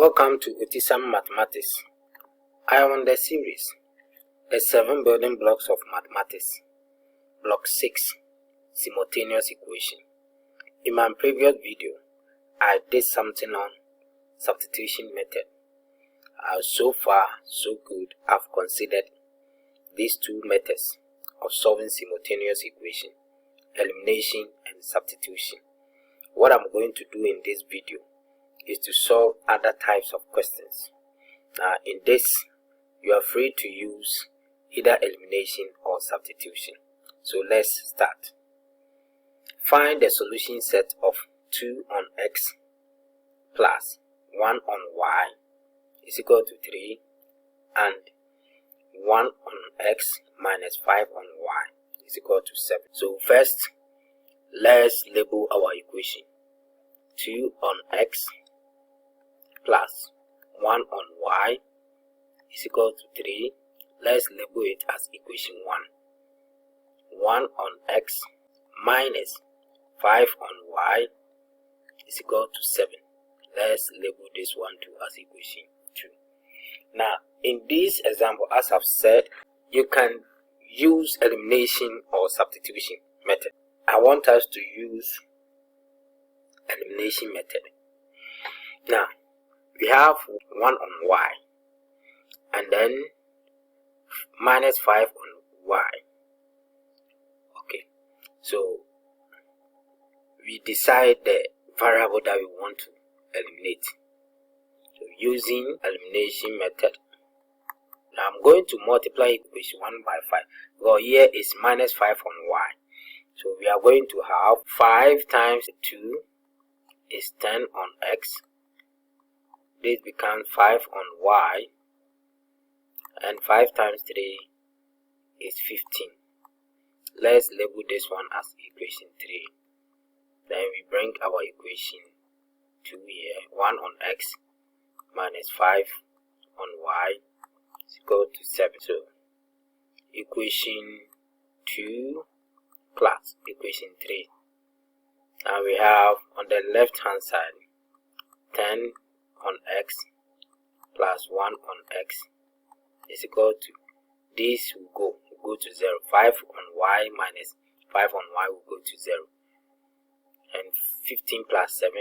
Welcome to Utisam Mathematics. I am on the series, the 7 building blocks of mathematics, block 6, simultaneous equation. In my previous video, I did something on substitution method. So far, so good. I've considered these two methods of solving simultaneous equation, elimination and substitution. What I'm going to do in this video is to solve other types of questions. In this, you are free to use either elimination or substitution. So let's start. Find the solution set of 2 on x plus 1 on y is equal to 3 and 1 on x minus 5 on y is equal to 7. So first, let's label our equation. 2 on x plus 1 on y is equal to 3. Let's label it as equation 1. 1 on x minus 5 on y is equal to 7. Let's label this one too as equation 2. Now, in this example, as I've said, you can use elimination or substitution method. I want us to use elimination method. Now, we have 1 on y and then minus 5 on y. Okay, so we decide the variable that we want to eliminate. So using elimination method, now I'm going to multiply equation 1 by 5. Well, here is minus 5 on y. So we are going to have 5 times 2 is 10 on x. This becomes 5 on y, and 5 times 3 is 15. Let's label this one as equation 3. Then we bring our equation 2 here. 1 on x minus 5 on y is equal to 7. So equation 2 plus equation 3. And we have on the left hand side 10 on x plus 1 on x is equal to, this will go to 0. 5 on y minus 5 on y will go to 0. And 15 plus 7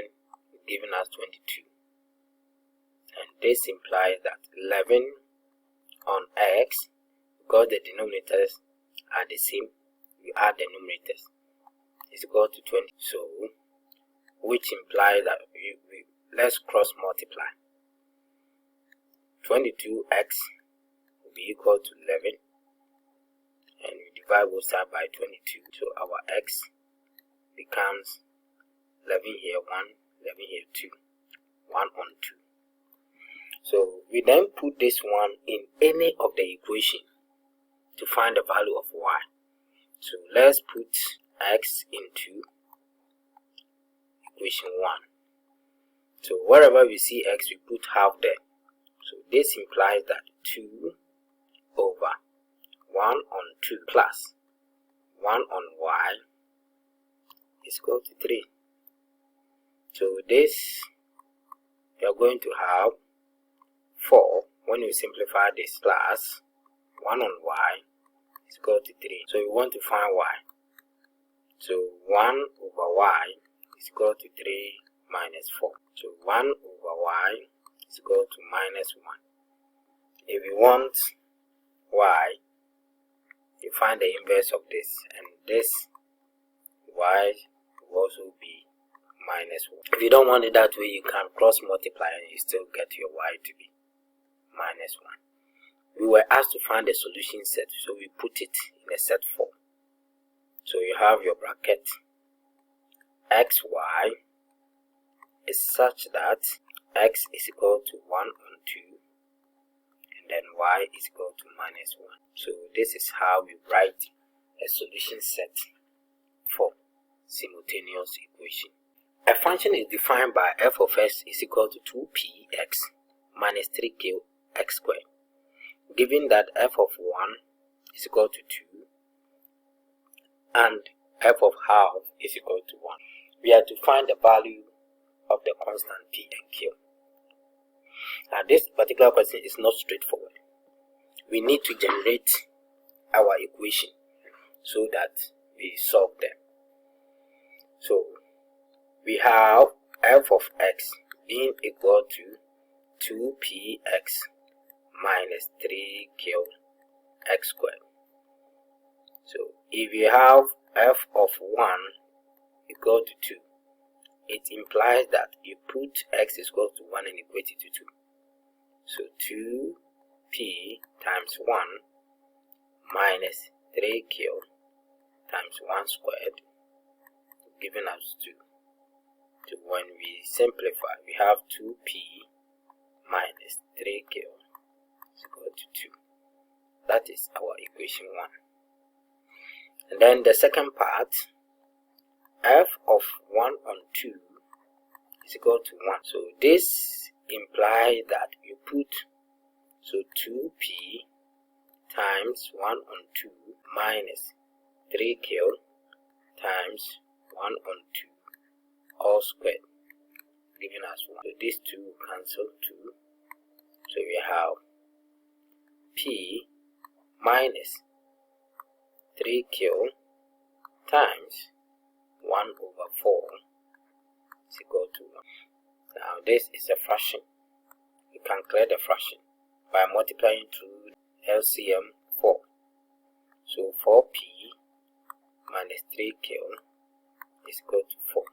is giving us 22. And this implies that 11 on x, because the denominators are the same, we add the numerators, is equal to 20. So, which implies that let's cross multiply. 22x will be equal to 11, and we divide both sides by 22. So our x becomes 11 here 1, 11 here 2, 1 on 2. So we then put this one in any of the equation to find the value of y. So let's put x into equation 1. So wherever we see x, we put half there. So this implies that 2 over 1 on 2 plus 1 on y is equal to 3. So this, we are going to have 4 when you simplify this, plus 1 on y is equal to 3. So we want to find y. So 1 over y is equal to 3 minus 4. So 1 over y is equal to minus 1. If we want y, you find the inverse of this, and this y will also be minus 1. If you don't want it that way, you can cross multiply and you still get your y to be minus 1. We were asked to find the solution set, so we put it in a set form. So you have your bracket xy is such that x is equal to 1 on 2 and then y is equal to minus 1. So this is how we write a solution set for simultaneous equation. A function is defined by f of x is equal to 2px minus 3qx squared, given that f of 1 is equal to 2 and f of half is equal to 1. We are to find the value of the constant p and q. this particular question is not straightforward. We need to generate our equation so that we solve them. So we have f of x being equal to 2px minus 3qx squared. So if we have f of 1 equal to 2, it implies that you put x is equal to 1 and equate it to 2. So 2p times 1 minus 3q times 1 squared giving us 2. So when we simplify, we have 2p minus 3q is equal to 2. That is our equation 1. And then the second part, f of 1 on 2 is equal to 1. So this implies that you put 2p times 1 on 2 minus 3q times 1 on 2 all squared giving us 1. So these two cancel 2. So we have p minus 3q times 1 over 4 is equal to 1. Now this is a fraction. You can clear the fraction by multiplying through LCM 4. So 4p minus 3q is equal to 4.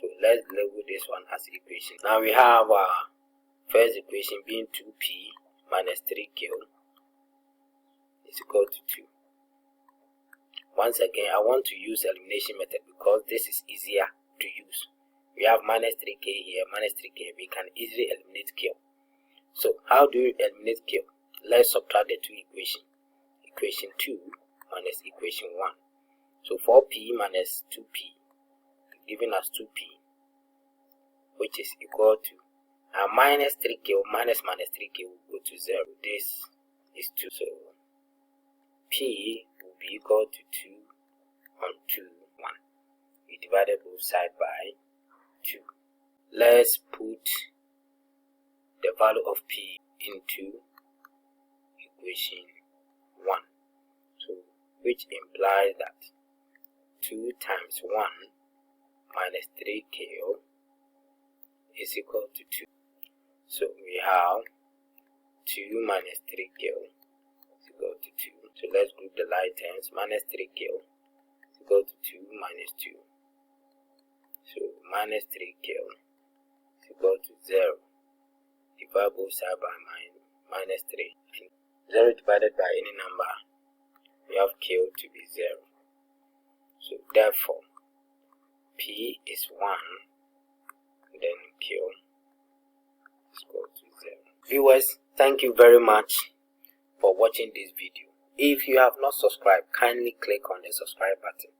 So let's label this one as equation. Now we have our first equation being 2p minus 3q is equal to 2. Once again, I want to use elimination method because this is easier to use. We have minus 3k here, minus 3k. We can easily eliminate q. So how do you eliminate q? Let's subtract the two equations. Equation 2 minus equation 1. So 4p minus 2p giving us 2p, which is equal to minus 3k minus 3k will go to 0. This is 2. So p will be equal to 2 on 2, 1. We divided both sides by 2. Let's put the value of p into equation 1. So which implies that 2 times 1 minus 3k is equal to 2. So we have 2 minus 3k is equal to 2. So let's group the like terms. Minus 3k is equal to 2 minus 2. So minus 3k is equal to 0. Divide both sides by minus 3. And 0 divided by any number, we have q to be 0. So therefore, p is 1, then q is equal to 0. Viewers, thank you very much for watching this video. If you have not subscribed, kindly click on the subscribe button